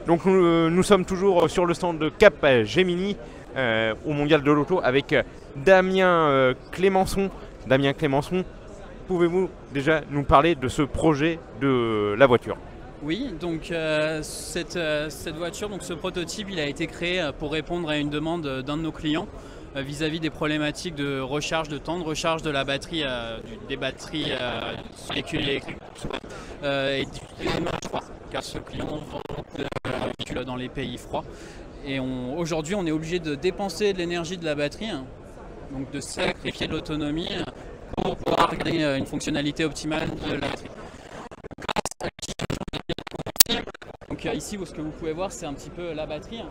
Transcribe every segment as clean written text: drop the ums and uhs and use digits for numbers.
Donc nous sommes toujours sur le stand de Capgemini au Mondial de l'Auto avec Damien Clémençon. Damien Clémençon, pouvez-vous déjà nous parler de ce projet de la voiture? Oui, donc cette voiture, donc ce prototype, il a été créé pour répondre à une demande d'un de nos clients vis-à-vis des problématiques de recharge, de temps de recharge de la batterie, des batteries véhicules électriques et du climat froid, car ce client vend beaucoup de véhicules dans les pays froids. Et aujourd'hui, on est obligé de dépenser de l'énergie de la batterie, donc de sacrifier de l'autonomie pour pouvoir garder une fonctionnalité optimale de la batterie. Donc ici, ce que vous pouvez voir, c'est un petit peu la batterie,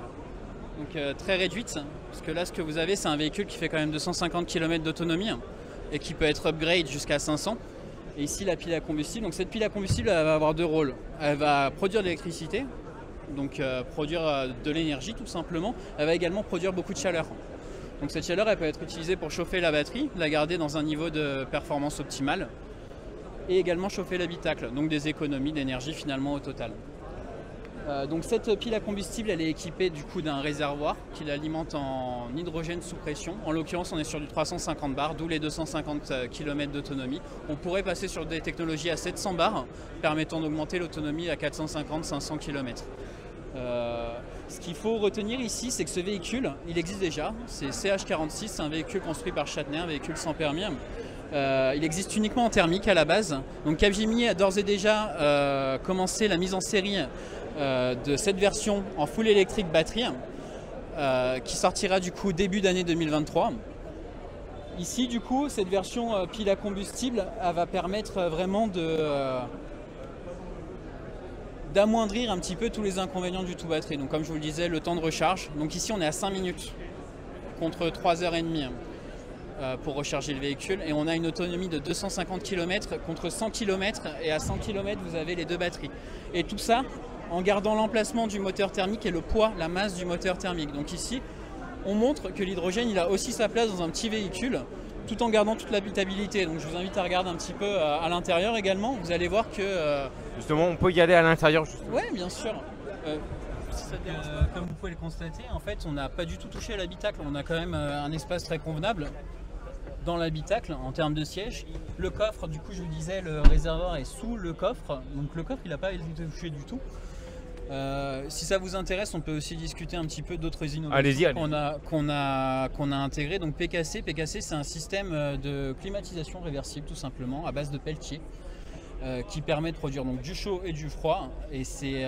donc très réduite, parce que là, ce que vous avez, c'est un véhicule qui fait quand même 250 km d'autonomie et qui peut être upgrade jusqu'à 500. Et ici, la pile à combustible. Donc cette pile à combustible, elle va avoir deux rôles. Elle va produire de l'électricité, donc produire de l'énergie tout simplement. Elle va également produire beaucoup de chaleur. Donc cette chaleur, elle peut être utilisée pour chauffer la batterie, la garder dans un niveau de performance optimale, et également chauffer l'habitacle, donc des économies d'énergie finalement au total. Donc cette pile à combustible, elle est équipée du coup d'un réservoir qui l'alimente en hydrogène sous pression. En l'occurrence, on est sur du 350 bars, d'où les 250 km d'autonomie. On pourrait passer sur des technologies à 700 bars, permettant d'augmenter l'autonomie à 450-500 km. Ce qu'il faut retenir ici, c'est que ce véhicule, il existe déjà. C'est CH46, c'est un véhicule construit par Châtenay, un véhicule sans permis. Il existe uniquement en thermique à la base. Donc Capgemini a d'ores et déjà commencé la mise en série de cette version en full électrique batterie qui sortira du coup début d'année 2023. Ici du coup cette version pile à combustible elle va permettre vraiment d'amoindrir un petit peu tous les inconvénients du tout batterie. Donc comme je vous le disais, le temps de recharge. Donc ici on est à 5 minutes contre 3h30 pour recharger le véhicule, et on a une autonomie de 250 km contre 100 km, et à 100 km vous avez les deux batteries. Et tout ça en gardant l'emplacement du moteur thermique et le poids, la masse du moteur thermique. Donc ici, on montre que l'hydrogène, il a aussi sa place dans un petit véhicule, tout en gardant toute l'habitabilité. Donc je vous invite à regarder un petit peu à l'intérieur également. Vous allez voir que... Justement, on peut y aller à l'intérieur. Oui, bien sûr. Comme vous pouvez le constater, en fait, on n'a pas du tout touché à l'habitacle. On a quand même un espace très convenable dans l'habitacle en termes de siège. Le coffre, du coup, je vous disais, le réservoir est sous le coffre. Donc le coffre, il n'a pas été touché du tout. Si ça vous intéresse, on peut aussi discuter un petit peu d'autres innovations qu'on a intégrées. Donc PKC, c'est un système de climatisation réversible tout simplement à base de pelletier qui permet de produire donc du chaud et du froid, et c'est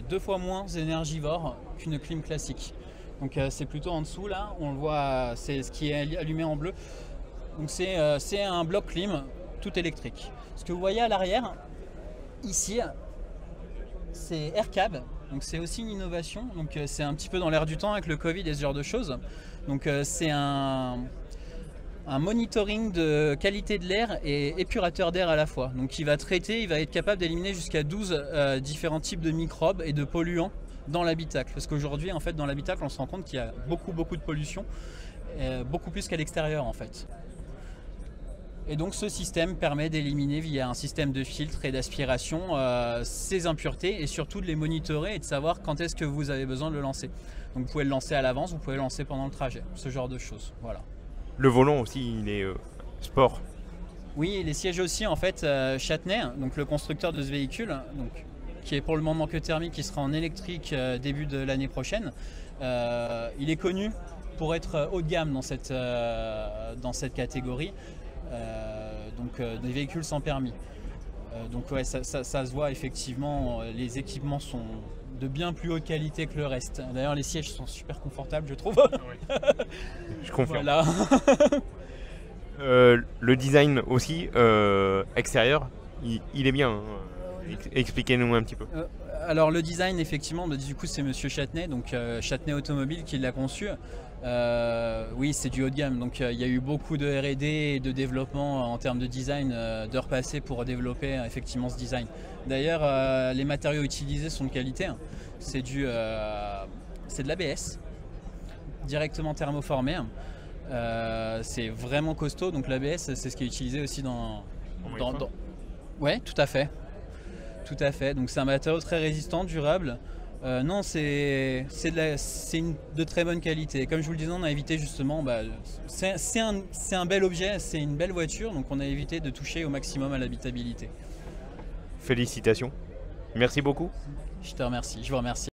2 fois moins énergivore qu'une clim classique. Donc c'est plutôt en dessous là, on le voit, c'est ce qui est allumé en bleu. Donc c'est un bloc clim tout électrique. Ce que vous voyez à l'arrière ici, c'est AirCab, donc c'est aussi une innovation, donc c'est un petit peu dans l'air du temps avec le Covid et ce genre de choses. Donc c'est un monitoring de qualité de l'air et épurateur d'air à la fois. Donc il va traiter, il va être capable d'éliminer jusqu'à 12 différents types de microbes et de polluants dans l'habitacle. Parce qu'aujourd'hui, en fait, dans l'habitacle, on se rend compte qu'il y a beaucoup de pollution, beaucoup plus qu'à l'extérieur en fait. Et donc ce système permet d'éliminer via un système de filtre et d'aspiration ces impuretés, et surtout de les monitorer et de savoir quand est-ce que vous avez besoin de le lancer. Donc vous pouvez le lancer à l'avance, vous pouvez le lancer pendant le trajet, ce genre de choses. Voilà. Le volant aussi, il est sport. Oui, et les sièges aussi, en fait, Châtenay, donc le constructeur de ce véhicule, donc, qui est pour le moment que thermique, qui sera en électrique début de l'année prochaine, il est connu pour être haut de gamme dans cette catégorie. Des véhicules sans permis. Donc ouais, ça se voit effectivement, les équipements sont de bien plus haute qualité que le reste. D'ailleurs les sièges sont super confortables, je trouve. Oui. Je confirme. Voilà. Le design aussi, extérieur, il est bien. Expliquez-nous un petit peu. Alors le design, effectivement, du coup c'est Monsieur Châtenay, donc Châtenay Automobile qui l'a conçu. Oui, c'est du haut de gamme, donc il y a eu beaucoup de R&D et de développement en termes de design d'heures passées pour développer effectivement ce design. D'ailleurs, les matériaux utilisés sont de qualité, hein. C'est de l'ABS, directement thermoformé. C'est vraiment costaud, donc l'ABS c'est ce qui est utilisé aussi dans... Ouais, tout à fait. Tout à fait, donc c'est un matériau très résistant, durable, Non, c'est de très bonne qualité. Comme je vous le disais, on a évité justement, c'est un bel objet, c'est une belle voiture, donc on a évité de toucher au maximum à l'habitabilité. Félicitations. Merci beaucoup. Je te remercie, je vous remercie.